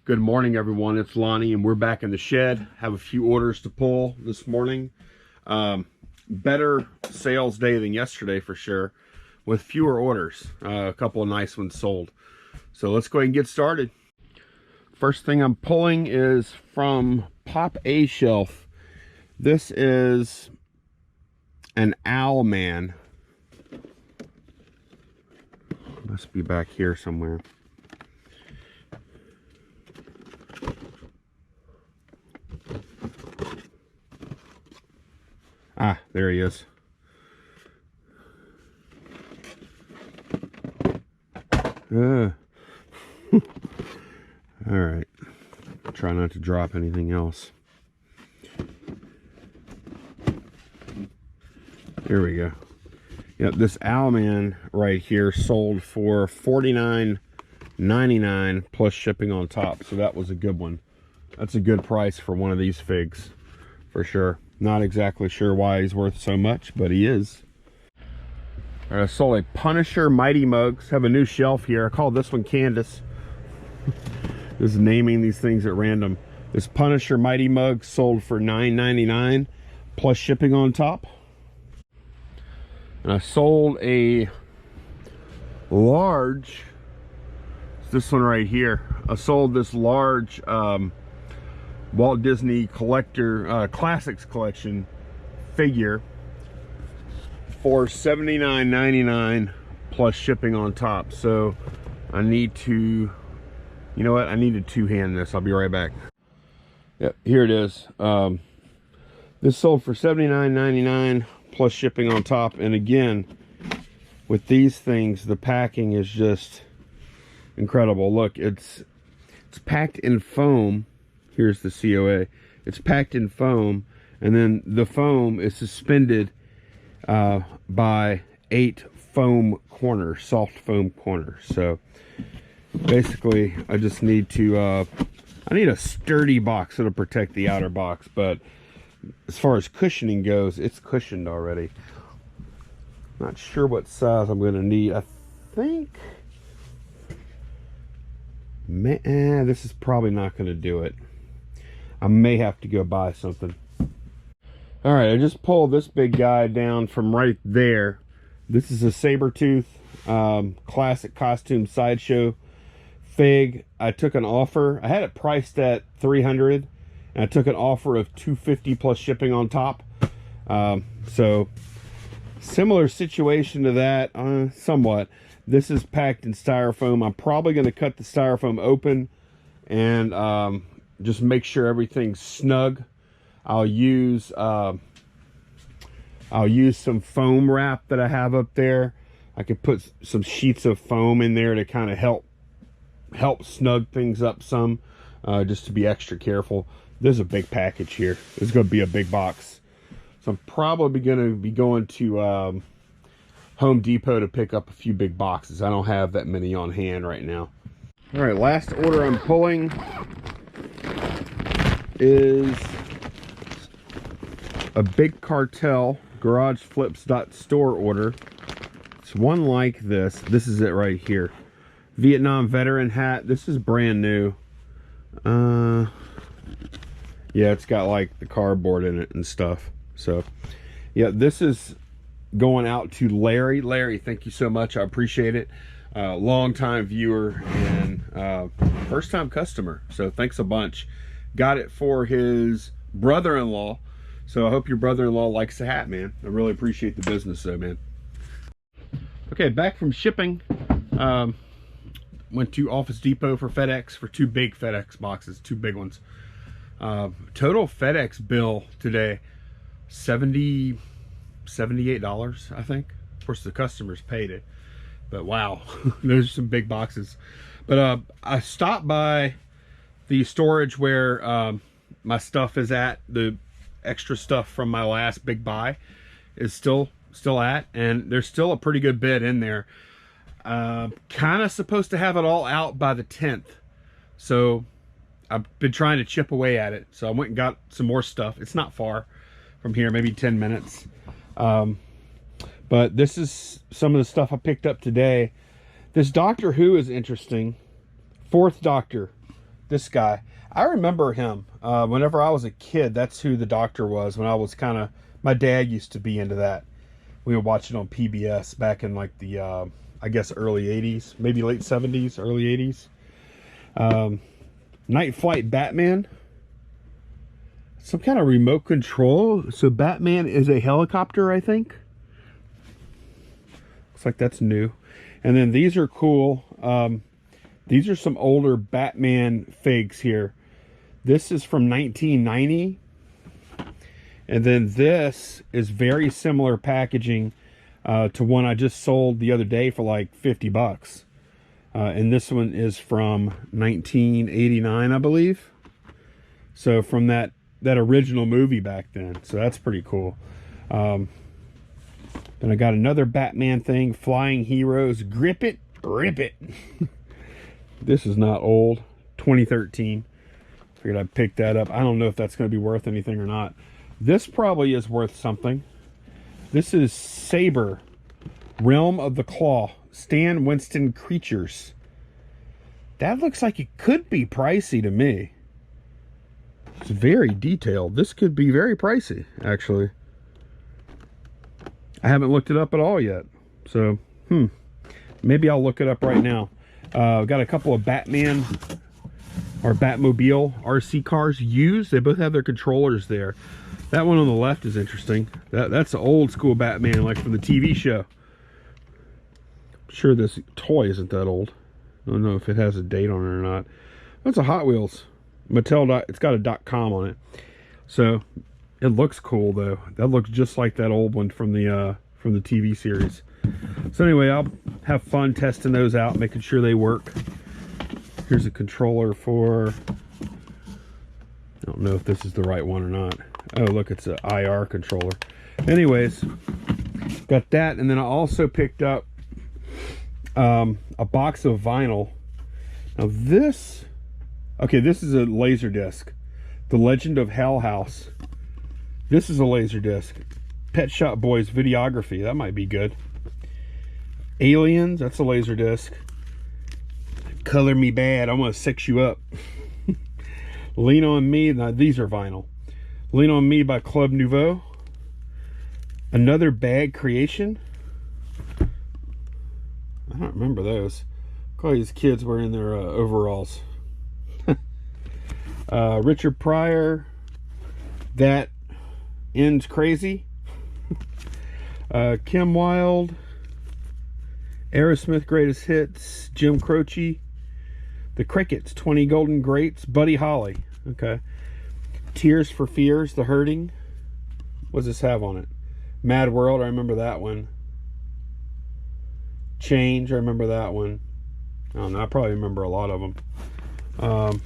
Good morning, everyone. It's Lonnie, and we're back in the shed. Have a few orders to pull this morning. Better sales day than yesterday for sure, with fewer orders. A couple of nice ones sold. So let's go ahead and get started. First thing I'm pulling is from Pop A Shelf. This is an Owlman. Must be back here somewhere. Ah, there he is. All right. Try not to drop anything else. There we go. Yep, this Owlman right here sold for $49.99 plus shipping on top. So that was a good one. That's a good price for one of these figs, for sure. Not exactly sure why he's worth so much, but he is. All right, I sold a Punisher Mighty Mugs. Have a new shelf here. I call this one Candace. Just naming these things at random. This Punisher Mighty Mug sold for $9.99 plus shipping on top. And I sold a large, this one right here. I sold this large Walt Disney Collector Classics Collection figure for $79.99 plus shipping on top. So I need to, you know what, I need to two-hand this. I'll be right back. Yep, here it is. This sold for $79.99 plus shipping on top. And again, with these things, the packing is just incredible. Look, it's packed in foam. Here's the COA. It's packed in foam, and then the foam is suspended by 8 foam corners, soft foam corners. So basically, I just need to, I need a sturdy box that'll protect the outer box, but as far as cushioning goes, it's cushioned already. Not sure what size I'm gonna need. I think, man, this is probably not gonna do it. I may have to go buy something. All right, I just pulled this big guy down from right there. This is a Sabertooth classic costume sideshow fig. I took an offer. I had it priced at $300, and I took an offer of $250 plus shipping on top. So similar situation to that, somewhat. This is packed in styrofoam. I'm probably going to cut the styrofoam open and just make sure everything's snug. I'll use some foam wrap that I have up there. I could put some sheets of foam in there to kind of help snug things up some, just to be extra careful. There's a big package here. This is going to be a big box. So I'm probably going to be going to Home Depot to pick up a few big boxes. I don't have that many on hand right now. All right, last order I'm pulling is a Big Cartel Garage Flips.store order. It's one like this. This is it right here. Vietnam veteran hat. This is brand new. Yeah, it's got like the cardboard in it and stuff. So yeah, this is going out to Larry. Larry, thank you so much. I appreciate it. Long time viewer and first time customer. So thanks a bunch. Got it for his brother-in-law. So I hope your brother-in-law likes the hat, man. I really appreciate the business though, man. Okay, back from shipping. Went to Office Depot for FedEx for 2 big FedEx boxes, 2 big ones. Total FedEx bill today, $78, I think. Of course, the customers paid it, but wow, those are some big boxes. But I stopped by the storage where my stuff is at. The extra stuff from my last big buy is still at, and there's still a pretty good bit in there. Kind of supposed to have it all out by the 10th, so I've been trying to chip away at it. So I went and got some more stuff. It's not far from here, maybe 10 minutes. But this is some of the stuff I picked up today. This Doctor Who is interesting. 4th Doctor, this guy. I remember him. Whenever I was a kid, that's who the Doctor was. When I was kind of, my dad used to be into that. We would watch it on PBS back in like the, I guess early 80s, maybe late 70s, early 80s. Night Flight Batman. Some kind of remote control. So Batman is a helicopter, I think. Looks like that's new. And then these are cool. These are some older Batman figs here. This is from 1990. And then this is very similar packaging to one I just sold the other day for like 50 bucks. And this one is from 1989, I believe. So from that original movie back then. So that's pretty cool. Then I got another Batman thing. Flying Heroes. Grip It, Rip It. This is not old. 2013. Figured I'd pick that up. I don't know if that's going to be worth anything or not. This probably is worth something. This is Saber. Realm of the Claw. Stan Winston Creatures. That looks like it could be pricey to me. It's very detailed. This could be very pricey, actually. I haven't looked it up at all yet. So, maybe I'll look it up right now. Got a couple of Batman or Batmobile RC cars used. They both have their controllers there. That one on the left is interesting. That's an old school Batman, like from the TV show. I'm sure this toy isn't that old. I don't know if it has a date on it or not. That's a Hot Wheels. Mattel. It's got a .com on it. So it looks cool though. That looks just like that old one from the TV series. So anyway, I'll have fun testing those out, making sure they work. Here's a controller for, I don't know if this is the right one or not. Oh, look, it's an IR controller. Anyways, got that, and then I also picked up a box of vinyl. Now this, okay, this is a laser disc. The Legend of Hell House. This is a laser disc. Pet Shop Boys Videography. That might be good. Aliens. That's a laser disc. Color Me Bad. I'm gonna sex you up. Lean on Me. Now these are vinyl. Lean on Me by Club Nouveau. Another Bag Creation. I don't remember those. All these kids wearing their overalls. Richard Pryor. That Ends Crazy. Kim Wilde. Aerosmith Greatest Hits. Jim Croce. The Crickets, 20 Golden Greats. Buddy Holly. Okay. Tears for Fears, The Hurting. What does this have on it? Mad World, I remember that one. Change, I remember that one. I don't know, I probably remember a lot of them.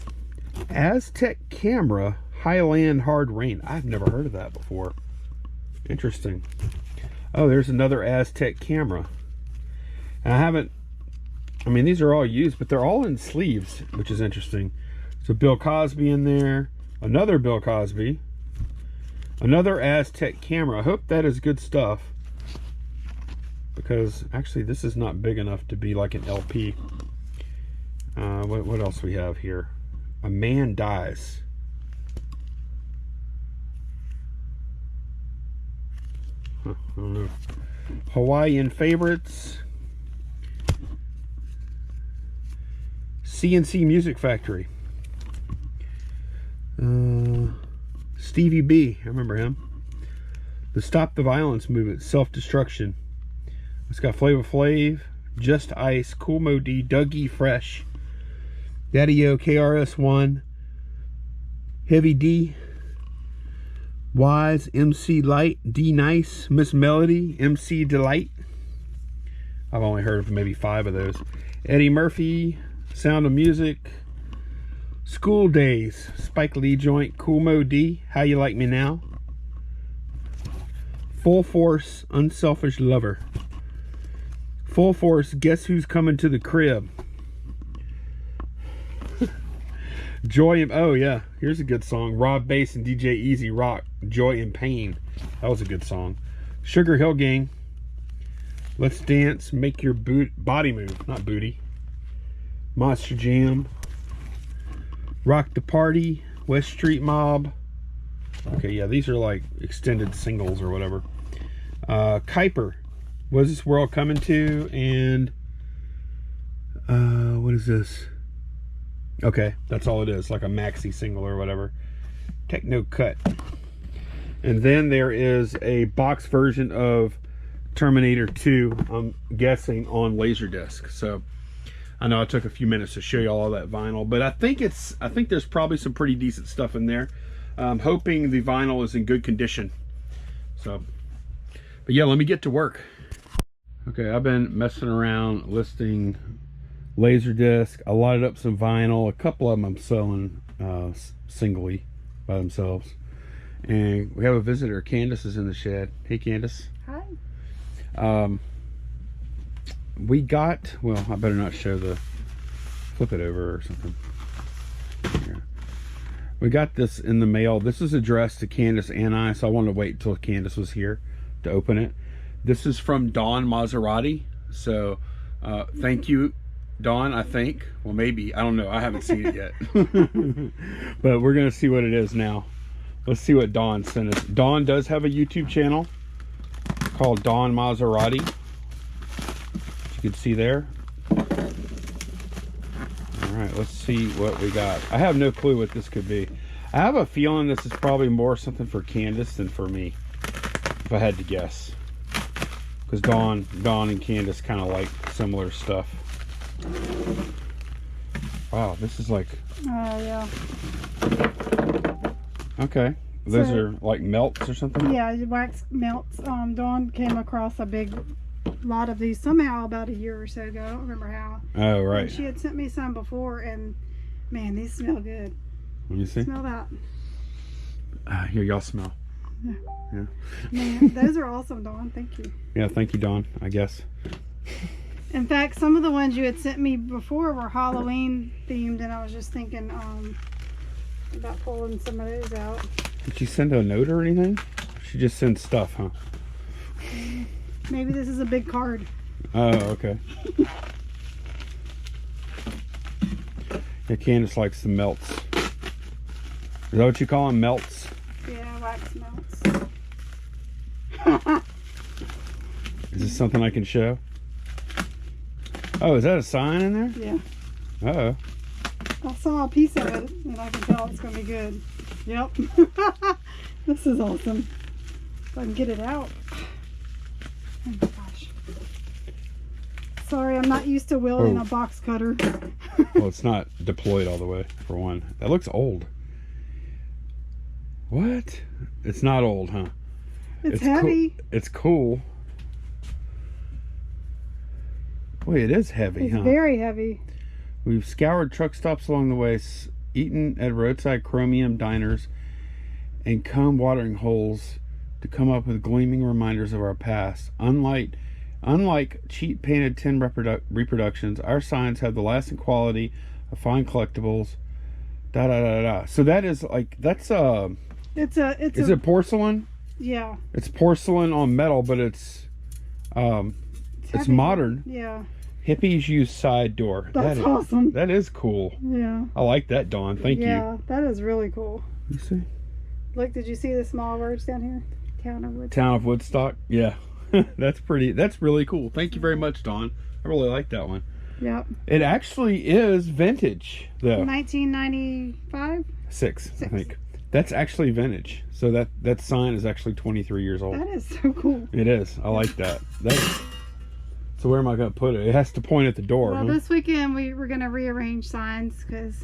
Aztec Camera, Highland Hard Rain. I've never heard of that before. Interesting. Oh, there's another Aztec Camera. And I mean, these are all used, but they're all in sleeves, which is interesting. So Bill Cosby in there. Another Bill Cosby. Another Aztec Camera. I hope that is good stuff. Because actually this is not big enough to be like an LP. What else we have here? A Man Dies. Huh, I don't know. Hawaiian Favorites. CNC Music Factory. Stevie B, I remember him. The Stop the Violence Movement, Self-Destruction. It's got Flava Flav, Just Ice, Cool Mo D, Dougie Fresh, Daddy-O, KRS-One, Heavy D, Wise, MC Light, D Nice, Miss Melody, MC Delight. I've only heard of maybe 5 of those. Eddie Murphy, Sound of Music, School Days, Spike Lee Joint, Cool Mo D, How You Like Me Now, Full Force, Unselfish Lover, Full Force, Guess Who's Coming to the Crib, Joy and, oh yeah, here's a good song. Rob Bass and DJ Easy Rock, Joy and Pain. That was a good song. Sugar Hill Gang, Let's Dance, Make Your Body Move, not booty. Monster Jam, Rock the Party, West Street Mob. Okay, yeah, these are like extended singles or whatever. Kuiper, What Is This World Coming To? And what is this? Okay, that's all it is, like a maxi single or whatever. Techno Cut. And then there is a box version of Terminator 2, I'm guessing on Laserdisc. So I know it took a few minutes to show you all that vinyl, but I think there's probably some pretty decent stuff in there. I'm hoping the vinyl is in good condition. So, but yeah, let me get to work. Okay, I've been messing around listing Laserdisc. I lighted up some vinyl. A couple of them I'm selling singly by themselves. And we have a visitor. Candace is in the shed. Hey, Candace. Hi. We got, well, I better not show the, flip it over or something. Here. We got this in the mail. This is addressed to Candace and I, so I wanted to wait until Candace was here to open it. This is from Dawn Maserati. So thank you, Dawn, I think. Well, maybe. I don't know. I haven't seen it yet. But we're going to see what it is now. Let's see what Dawn sent us. Dawn does have a YouTube channel called Dawn Maserati. You can see there. All right, let's see what we got. I have no clue what this could be. I have a feeling this is probably more something for Candace than for me, if I had to guess. Because Dawn and Candace kind of like similar stuff. Wow, this is like... yeah. Okay. Those are like melts or something? Yeah, wax melts. Dawn came across a big lot of these somehow about a year or so ago. I don't remember how. Oh, right. And she had sent me some before, and man, these smell good. Let me see. Smell that. Here, y'all smell. Yeah. Yeah. Man, those are awesome, Dawn. Thank you. Yeah, thank you, Dawn, I guess. In fact, some of the ones you had sent me before were Halloween themed, and I was just thinking about pulling some of those out. Did she send a note or anything? She just sends stuff, huh? Maybe this is a big card. Oh, okay. Yeah, Candace likes the melts. Is that what you call them, melts? Yeah, wax melts. Is this something I can show? Oh, is that a sign in there? Yeah. Uh-oh. I saw a piece of it, and I can tell it's going to be good. Yep. This is awesome. If I can get it out. Oh my gosh. Sorry, I'm not used to wielding a box cutter. Well, it's not deployed all the way, for one. That looks old. What? It's not old, huh? It's heavy. It's cool. Wait, it is heavy, It's huh? very heavy. We've scoured truck stops along the way, eaten at roadside chromium diners, and comb watering holes to come up with gleaming reminders of our past. Unlike cheap painted tin reproductions, our signs have the lasting quality of fine collectibles. Da da da da. So that is like is it porcelain? Yeah. It's porcelain on metal, but it's modern. Yeah. Hippies use side door. That's awesome. That is cool. Yeah. I like that, Dawn. Thank you. Yeah, that is really cool. You see? Look, did you see the small words down here? Town of Woodstock. Town of Woodstock. Yeah. That's really cool. Thank you very much, Dawn. I really like that one. Yep. It actually is vintage, though. 1995? Six, I think. That's actually vintage. So that sign is actually 23 years old. That is so cool. It is. I like that. So where am I going to put it? It has to point at the door. Well, huh? this weekend we're going to rearrange signs because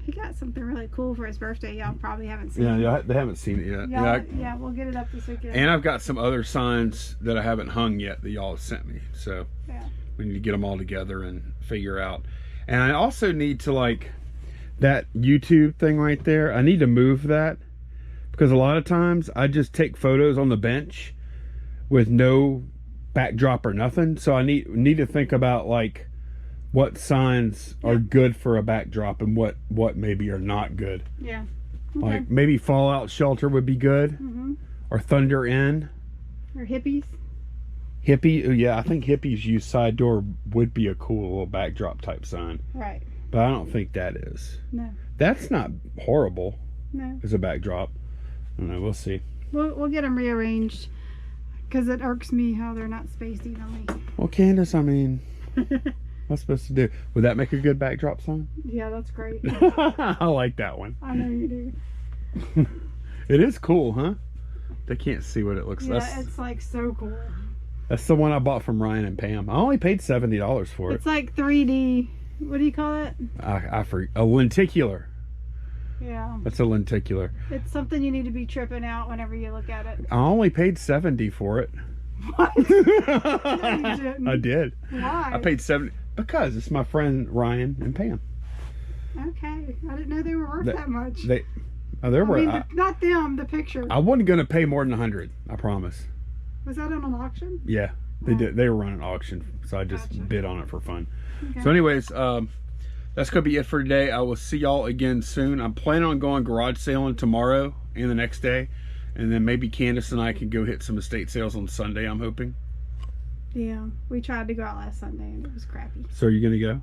he got something really cool for his birthday. Y'all probably haven't seen it. Yeah, they haven't seen it yet. Yeah, we'll get it up this weekend. And I've got some other signs that I haven't hung yet that y'all have sent me. So yeah, we need to get them all together and figure out. And I also need to, like, that YouTube thing right there, I need to move that, because a lot of times I just take photos on the bench with no backdrop or nothing. So I need to think about, like, what signs are good for a backdrop and what maybe are not good. Yeah. Okay. Like maybe Fallout Shelter would be good, or Thunder Inn, or hippies. Hippie. Yeah, I think hippies use side door would be a cool little backdrop type sign. Right. But I don't think that is. No. That's not horrible No. as a backdrop. I don't know. We'll see. We'll get them rearranged because it irks me how they're not spaced evenly. Well, Candace, I mean, what's I supposed to do? Would that make a good backdrop song? Yeah, that's great. I like that one. I know you do. It is cool, huh? They can't see what it looks like. Yeah, it's like so cool. That's the one I bought from Ryan and Pam. I only paid $70 for it. It's like 3D. What do you call it? I forget. A lenticular. Yeah. That's a lenticular. It's something you need to be tripping out whenever you look at it. I only paid $70 for it. What? No, you didn't. I did. Why? I paid $70 because it's my friend Ryan and Pam. Okay. I didn't know they were worth that much. They there I were. mean, not them, the picture. I wasn't gonna pay more than 100. I promise. Was that on an auction? Yeah, they Oh. did. They were running an auction, so I just Gotcha. bid on it for fun. Okay. So, anyways, that's gonna be it for today. I will see y'all again soon. I'm planning on going garage sailing tomorrow and the next day, and then maybe Candace and I can go hit some estate sales on Sunday. I'm hoping. Yeah. We tried to go out last Sunday and it was crappy. So, are you gonna go?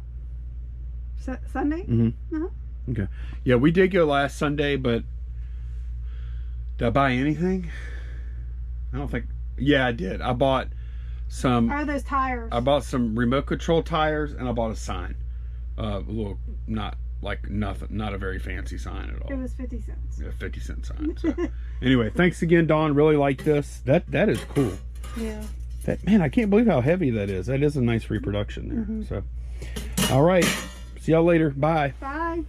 Sunday? Mm-hmm. Uh-huh. Okay. Yeah, we did go last Sunday, but did I buy anything? I don't think. Yeah, I did. I bought some. Are those tires? I bought some remote control tires, and I bought a sign. A little, not a very fancy sign at all. It was 50 cents. Yeah, 50-cent sign. So. Anyway, thanks again, Dawn. Really like this. That is cool. Yeah. That, man, I can't believe how heavy that is. That is a nice reproduction there. Mm-hmm. So, all right. See y'all later. Bye. Bye.